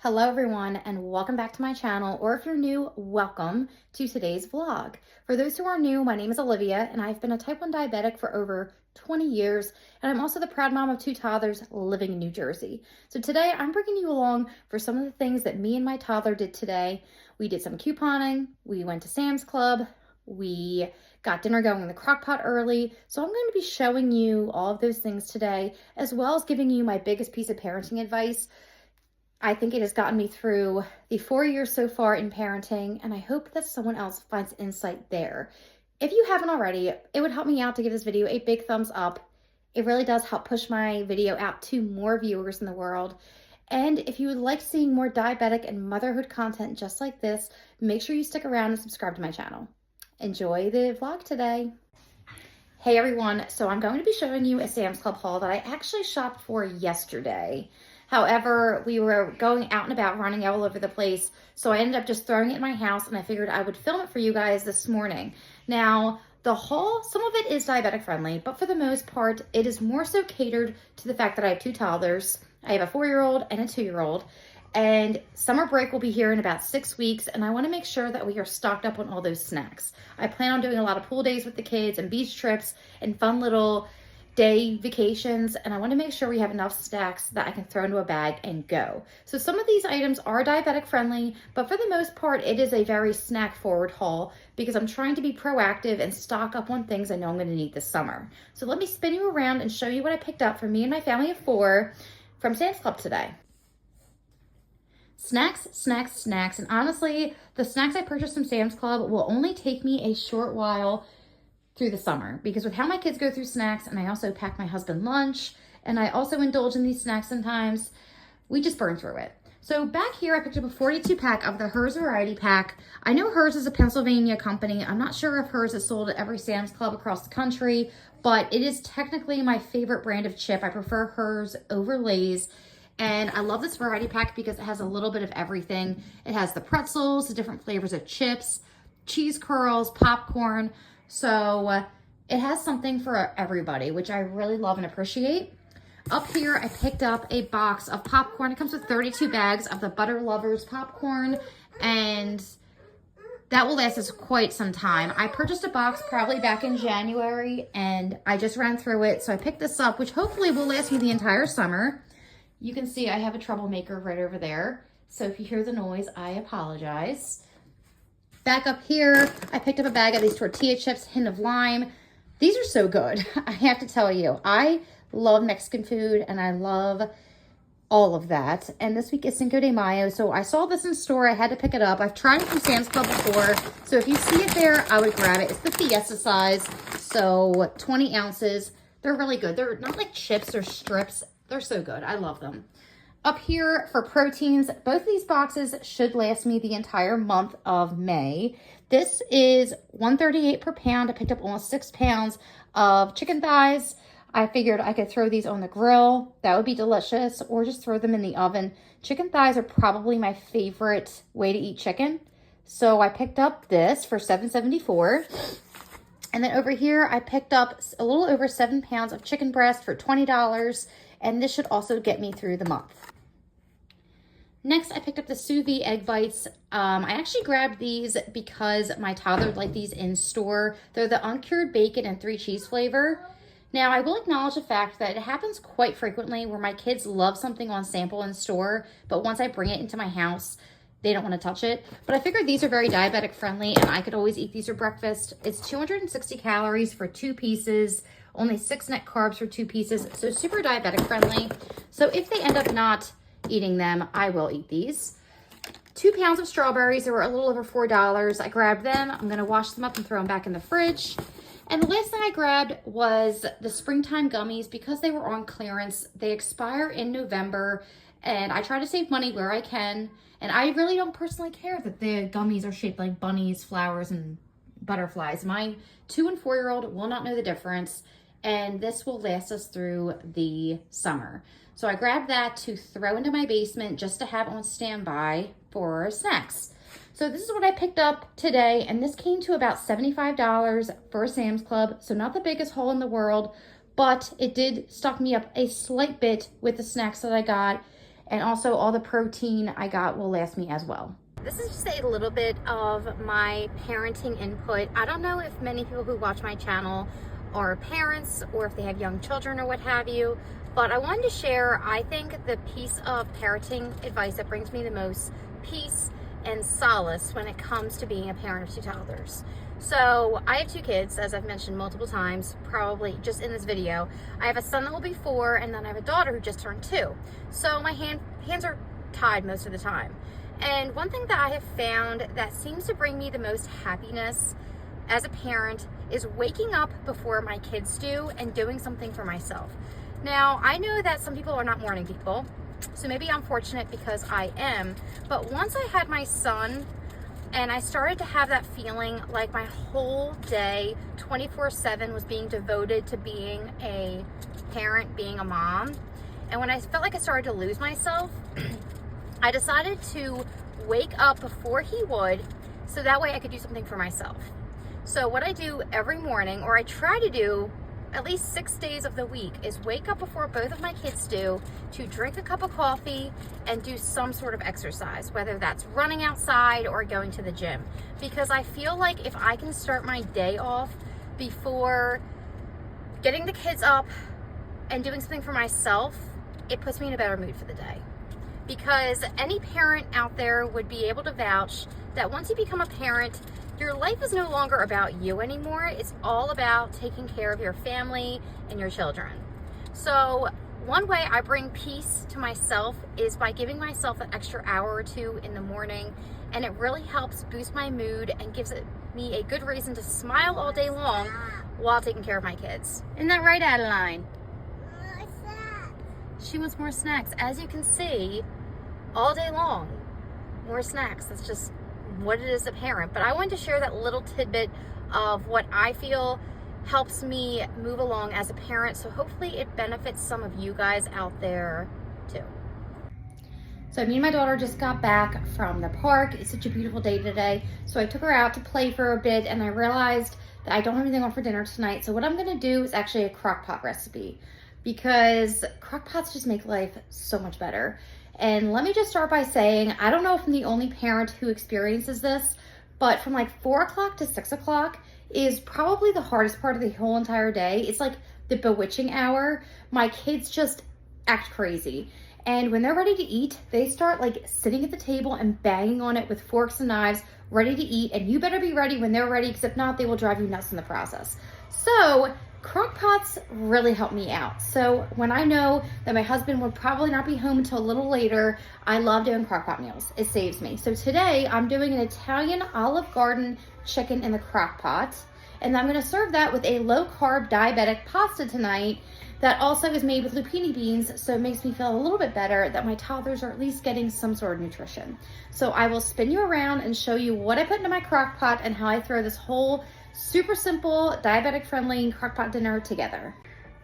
Hello everyone and welcome back to my channel, or if you're new, welcome to today's vlog. For those who are new, my name is Olivia and I've been a type 1 diabetic for over 20 years, and I'm also the proud mom of 2 toddlers living in New Jersey. So today I'm bringing you along for some of the things that me and my toddler did today. We did some couponing, we went to Sam's Club, we got dinner going in the crock pot early. So I'm going to be showing you all of those things today, as well as giving you my biggest piece of parenting advice. I think it has gotten me through the 4 years so far in parenting, and I hope that someone else finds insight there. If you haven't already, it would help me out to give this video a big thumbs up. It really does help push my video out to more viewers in the world. And if you would like seeing more diabetic and motherhood content just like this, make sure you stick around and subscribe to my channel. Enjoy the vlog today. Hey everyone, so I'm going to be showing you a Sam's Club haul that I actually shopped for yesterday. However, we were going out and about, running all over the place, so I ended up just throwing it in my house, and I figured I would film it for you guys this morning. Now, the haul, some of it is diabetic friendly, but for the most part, it is more so catered to the fact that I have 2 toddlers. I have a 4-year-old and a 2-year-old, and summer break will be here in about 6 weeks, and I want to make sure that we are stocked up on all those snacks. I plan on doing a lot of pool days with the kids and beach trips and fun little day vacations, and I want to make sure we have enough snacks that I can throw into a bag and go. So some of these items are diabetic friendly, but for the most part, it is a very snack forward haul because I'm trying to be proactive and stock up on things I know I'm going to need this summer. So let me spin you around and show you what I picked up for me and my family of 4 from Sam's Club today. Snacks, snacks, snacks, and honestly, the snacks I purchased from Sam's Club will only take me a short while through the summer, because with how my kids go through snacks, and I also pack my husband lunch, and I also indulge in these snacks sometimes, we just burn through it. So back here, I picked up a 42 pack of the Hers Variety Pack. I know Hers is a Pennsylvania company. I'm not sure if Hers is sold at every Sam's Club across the country, but it is technically my favorite brand of chip. I prefer Hers over Lay's. And I love this variety pack because it has a little bit of everything. It has the pretzels, the different flavors of chips, cheese curls, popcorn. So it has something for everybody, which I really love and appreciate. Up here, I picked up a box of popcorn. It comes with 32 bags of the Butter Lovers popcorn, and that will last us quite some time. I purchased a box probably back in January, and I just ran through it. So I picked this up, which hopefully will last me the entire summer. You can see I have a troublemaker right over there. So if you hear the noise, I apologize. Back up here, I picked up a bag of these tortilla chips, hint of lime. These are so good. I have to tell you, I love Mexican food and I love all of that. And this week is Cinco de Mayo, so I saw this in store. I had to pick it up. I've tried it from Sam's Club before, so if you see it there, I would grab it. It's the Fiesta size, so 20 ounces. They're really good. They're not like chips or strips. They're so good. I love them. Up here for proteins, both of these boxes should last me the entire month of May. This is $1.38 per pound. I picked up almost 6 pounds of chicken thighs. I figured I could throw these on the grill. That would be delicious, or just throw them in the oven. Chicken thighs are probably my favorite way to eat chicken. So I picked up this for $7.74. And then over here, I picked up a little over 7 pounds of chicken breast for $20. And this should also get me through the month. Next, I picked up the sous vide egg bites. I actually grabbed these because my toddler liked these in store. They're the uncured bacon and 3 cheese flavor. Now, I will acknowledge the fact that it happens quite frequently where my kids love something on sample in store, but once I bring it into my house, they don't want to touch it. But I figured these are very diabetic friendly and I could always eat these for breakfast. It's 260 calories for 2 pieces. Only 6 net carbs for 2 pieces, so super diabetic friendly. So if they end up not eating them, I will eat these. 2 pounds of strawberries. They were a little over $4. I grabbed them. I'm going to wash them up and throw them back in the fridge. And the last thing I grabbed was the springtime gummies because they were on clearance. They expire in November, and I try to save money where I can. And I really don't personally care that the gummies are shaped like bunnies, flowers, and butterflies. My 2- and 4-year-old will not know the difference. And this will last us through the summer. So I grabbed that to throw into my basement just to have on standby for snacks. So this is what I picked up today, and this came to about $75 for Sam's Club. So not the biggest haul in the world, but it did stock me up a slight bit with the snacks that I got. And also all the protein I got will last me as well. This is just a little bit of my parenting input. I don't know if many people who watch my channel are parents or if they have young children or what have you, but I wanted to share, I think, the piece of parenting advice that brings me the most peace and solace when it comes to being a parent of 2 toddlers. So I have 2 kids, as I've mentioned multiple times, probably just in this video. I have a son that will be 4, and then I have a daughter who just turned 2. So my hands are tied most of the time. And one thing that I have found that seems to bring me the most happiness as a parent is waking up before my kids do and doing something for myself. Now, I know that some people are not morning people, so maybe I'm fortunate because I am, but once I had my son and I started to have that feeling like my whole day, 24/7, was being devoted to being a parent, being a mom, and when I felt like I started to lose myself, I decided to wake up before he would, so that way I could do something for myself. So what I do every morning, or I try to do at least 6 days of the week, is wake up before both of my kids do to drink a cup of coffee and do some sort of exercise, whether that's running outside or going to the gym. Because I feel like if I can start my day off before getting the kids up and doing something for myself, it puts me in a better mood for the day. Because any parent out there would be able to vouch that once you become a parent, your life is no longer about you anymore. It's all about taking care of your family and your children. So one way I bring peace to myself is by giving myself an extra hour or 2 in the morning, and it really helps boost my mood and gives me a good reason to smile all day long while taking care of my kids. Isn't that right, Adeline? She wants more snacks. As you can see, all day long, more snacks. That's just what it is as a parent. But I wanted to share that little tidbit of what I feel helps me move along as a parent. So hopefully it benefits some of you guys out there too. So me and my daughter just got back from the park. It's such a beautiful day today. So I took her out to play for a bit, and I realized that I don't have anything on for dinner tonight. So what I'm gonna do is actually a crock pot recipe, because crock pots just make life so much better. And let me just start by saying, I don't know if I'm the only parent who experiences this, but from like 4 o'clock to 6 o'clock is probably the hardest part of the whole entire day. It's like the bewitching hour. My kids just act crazy. And when they're ready to eat, they start like sitting at the table and banging on it with forks and knives, ready to eat. And you better be ready when they're ready, because if not, they will drive you nuts in the process. So crock pots really help me out. So when I know that my husband would probably not be home until a little later, I love doing crock pot meals. It saves me. So today I'm doing an Italian Olive Garden chicken in the crock pot. And I'm gonna serve that with a low carb diabetic pasta tonight that also is made with lupini beans. So it makes me feel a little bit better that my toddlers are at least getting some sort of nutrition. So I will spin you around and show you what I put into my crock pot and how I throw this whole super simple, diabetic-friendly crockpot dinner together.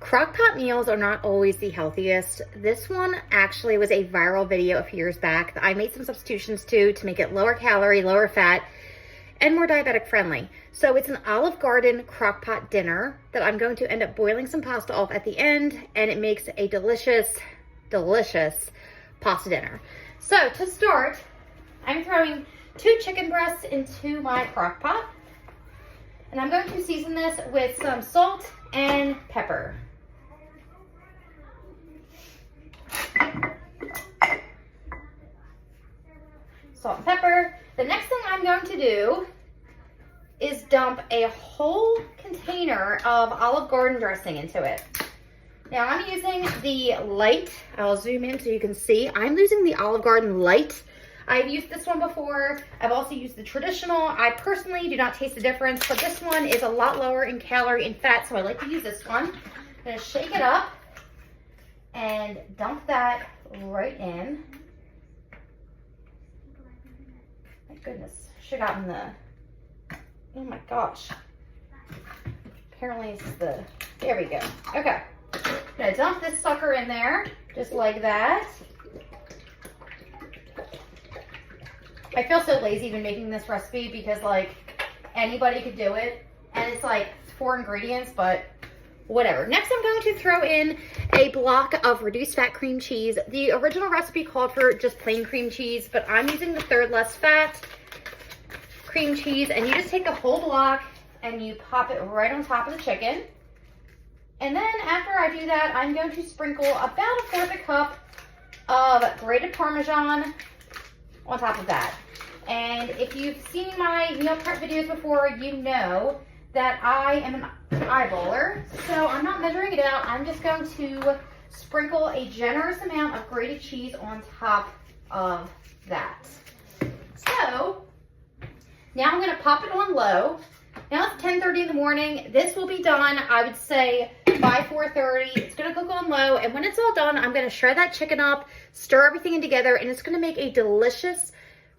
Crockpot meals are not always the healthiest. This one actually was a viral video a few years back that I made some substitutions to make it lower calorie, lower fat, and more diabetic friendly. So it's an Olive Garden crockpot dinner that I'm going to end up boiling some pasta off at the end, and it makes a delicious, delicious pasta dinner. So to start, I'm throwing 2 chicken breasts into my crockpot. And I'm going to season this with some salt and pepper. Salt and pepper. The next thing I'm going to do is dump a whole container of Olive Garden dressing into it. Now I'm using the light. I'll zoom in so you can see. I'm using the Olive Garden light. I've used this one before. I've also used the traditional. I personally do not taste the difference, but this one is a lot lower in calorie and fat, so I like to use this one. I'm gonna shake it up and dump that right in. My goodness, should have gotten the, oh my gosh. Apparently it's the, there we go. Okay, I'm gonna dump this sucker in there, just like that. I feel so lazy even making this recipe because like anybody could do it, and it's like 4 ingredients, but whatever. Next, I'm going to throw in a block of reduced fat cream cheese. The original recipe called for just plain cream cheese, but I'm using the third less fat cream cheese, and you just take the whole block and you pop it right on top of the chicken. And then after I do that, I'm going to sprinkle about 1/4 cup of grated Parmesan on top of that. And if you've seen my meal prep videos before, you know that I am an eyeballer, so I'm not measuring it out. I'm just going to sprinkle a generous amount of grated cheese on top of that. So now I'm going to pop it on low. Now it's 10:30 in the morning. This will be done, I would say, by 4:30. It's going to cook on low, and when it's all done, I'm going to shred that chicken up, stir everything in together, and it's going to make a delicious,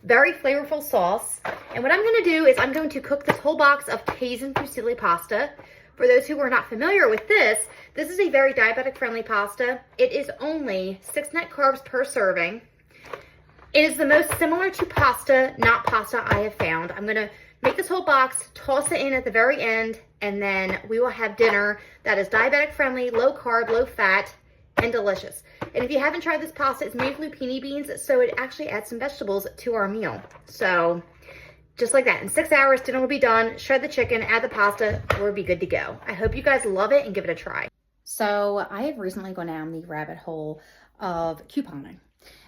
very flavorful sauce. And what I'm going to do is I'm going to cook this whole box of Kaizen fusilli pasta. For those who are not familiar with this is a very diabetic friendly pasta. It is only 6 net carbs per serving. It is the most similar to pasta, not pasta, I have found. I'm going to make this whole box, toss it in at the very end, and then we will have dinner that is diabetic friendly, low carb, low fat, and delicious. And if you haven't tried this pasta, it's made with lupini beans, so it actually adds some vegetables to our meal. So just like that, in 6 hours, dinner will be done. Shred the chicken, add the pasta, we'll be good to go. I hope you guys love it and give it a try. So I have recently gone down the rabbit hole of couponing.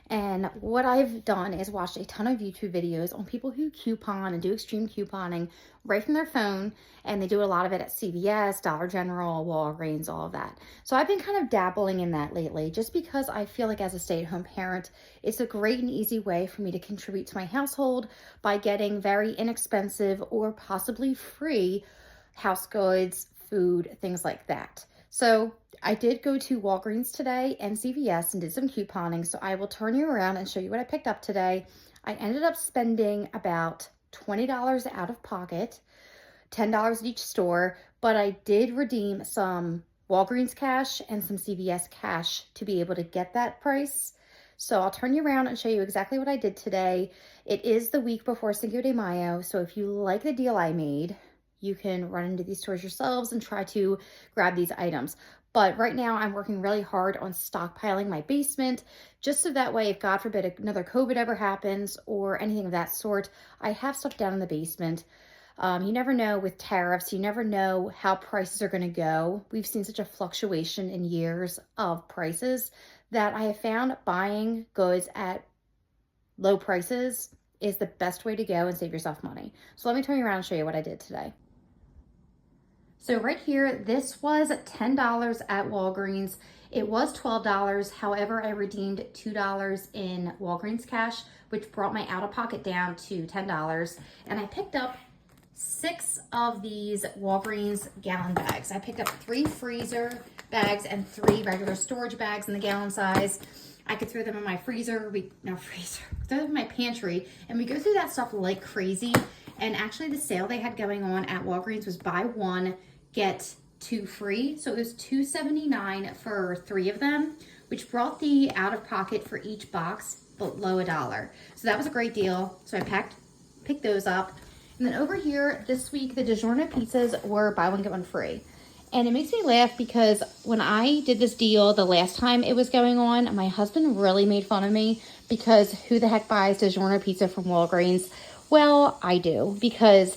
And what I've done is watched a ton of YouTube videos on people who coupon and do extreme couponing right from their phone. And they do a lot of it at CVS, Dollar General, Walgreens, all of that. So I've been kind of dabbling in that lately just because I feel like as a stay-at-home parent, it's a great and easy way for me to contribute to my household by getting very inexpensive or possibly free house goods, food, things like that. So I did go to Walgreens today and CVS and did some couponing, so I will turn you around and show you what I picked up today. I ended up spending about $20 out of pocket, $10 at each store, but I did redeem some Walgreens cash and some CVS cash to be able to get that price. So I'll turn you around and show you exactly what I did today. It is the week before Cinco de Mayo, so if you like the deal I made, you can run into these stores yourselves and try to grab these items. But right now I'm working really hard on stockpiling my basement, just so that way, if God forbid another COVID ever happens or anything of that sort, I have stuff down in the basement. You never know with tariffs, you never know how prices are going to go. We've seen such a fluctuation in years of prices that I have found buying goods at low prices is the best way to go and save yourself money. So let me turn you around and show you what I did today. So right here, this was $10 at Walgreens. It was $12. However, I redeemed $2 in Walgreens cash, which brought my out-of-pocket down to $10. And I picked up 6 of these Walgreens gallon bags. I picked up 3 freezer bags and 3 regular storage bags in the gallon size. I could throw them in my freezer, throw them in my pantry, and we go through that stuff like crazy. And actually the sale they had going on at Walgreens was buy 1, get 2 free. So it was $2.79 for 3 of them, which brought the out of pocket for each box below $1. So that was a great deal. So I picked those up. And then over here this week, the DiGiorno pizzas were buy 1, get 1 free. And it makes me laugh because when I did this deal the last time it was going on, my husband really made fun of me because who the heck buys DiGiorno pizza from Walgreens? Well, I do, because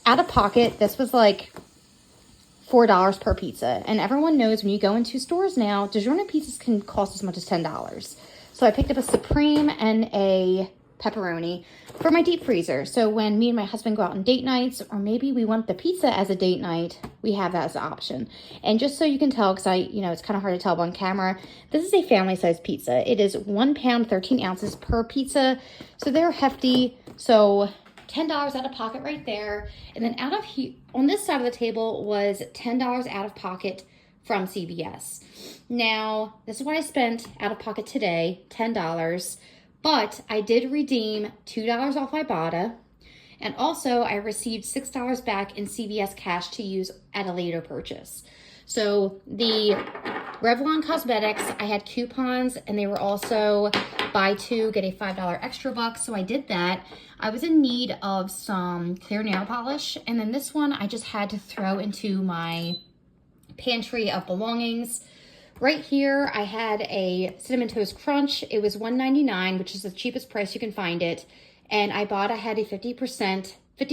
out of pocket, this was like $4 per pizza. And everyone knows when you go into stores now, DiGiorno pizzas can cost as much as $10. So I picked up a Supreme and a pepperoni for my deep freezer. So when me and my husband go out on date nights, or maybe we want the pizza as a date night, we have that as an option. And just so you can tell, because it's kind of hard to tell on camera, this is a family size pizza. It is 1 pound, 13 ounces per pizza. So they're hefty. So $10 out of pocket right there. And then on this side of the table was $10 out of pocket from CVS. Now, this is what I spent out of pocket today, $10. But I did redeem $2 off Ibotta. And also I received $6 back in CVS cash to use at a later purchase. So the Revlon Cosmetics, I had coupons and they were also buy 2, get a $5 extra buck. So I did that. I was in need of some clear nail polish. And then this one I just had to throw into my pantry of belongings. Right here, I had a Cinnamon Toast Crunch. It was $1.99, which is the cheapest price you can find it. And I had a 50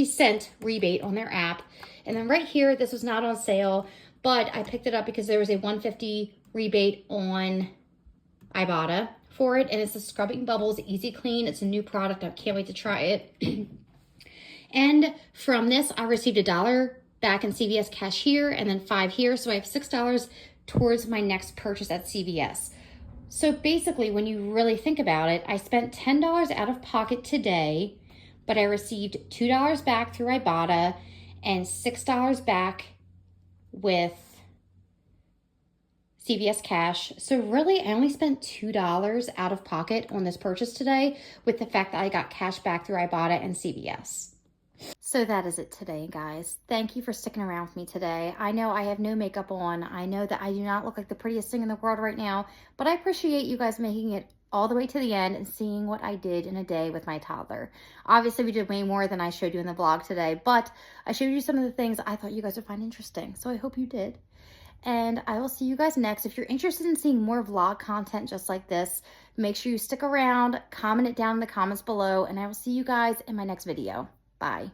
cent rebate on their app. And then right here, this was not on sale, but I picked it up because there was a $1.50 rebate on Ibotta for it. And it's the Scrubbing Bubbles Easy Clean. It's a new product. I can't wait to try it. And from this, I received $1 back in CVS cashier and then $5 here. So I have $6 towards my next purchase at CVS. So basically, when you really think about it, I spent $10 out of pocket today, but I received $2 back through Ibotta and $6 back with CVS cash. So really, I only spent $2 out of pocket on this purchase today, with the fact that I got cash back through Ibotta and CVS. So that is it today, guys. Thank you for sticking around with me today. I know I have no makeup on. I know that I do not look like the prettiest thing in the world right now, but I appreciate you guys making it all the way to the end and seeing what I did in a day with my toddler. Obviously, we did way more than I showed you in the vlog today, but I showed you some of the things I thought you guys would find interesting, so I hope you did. And I will see you guys next. If you're interested in seeing more vlog content just like this, make sure you stick around, comment it down in the comments below, and I will see you guys in my next video. Bye.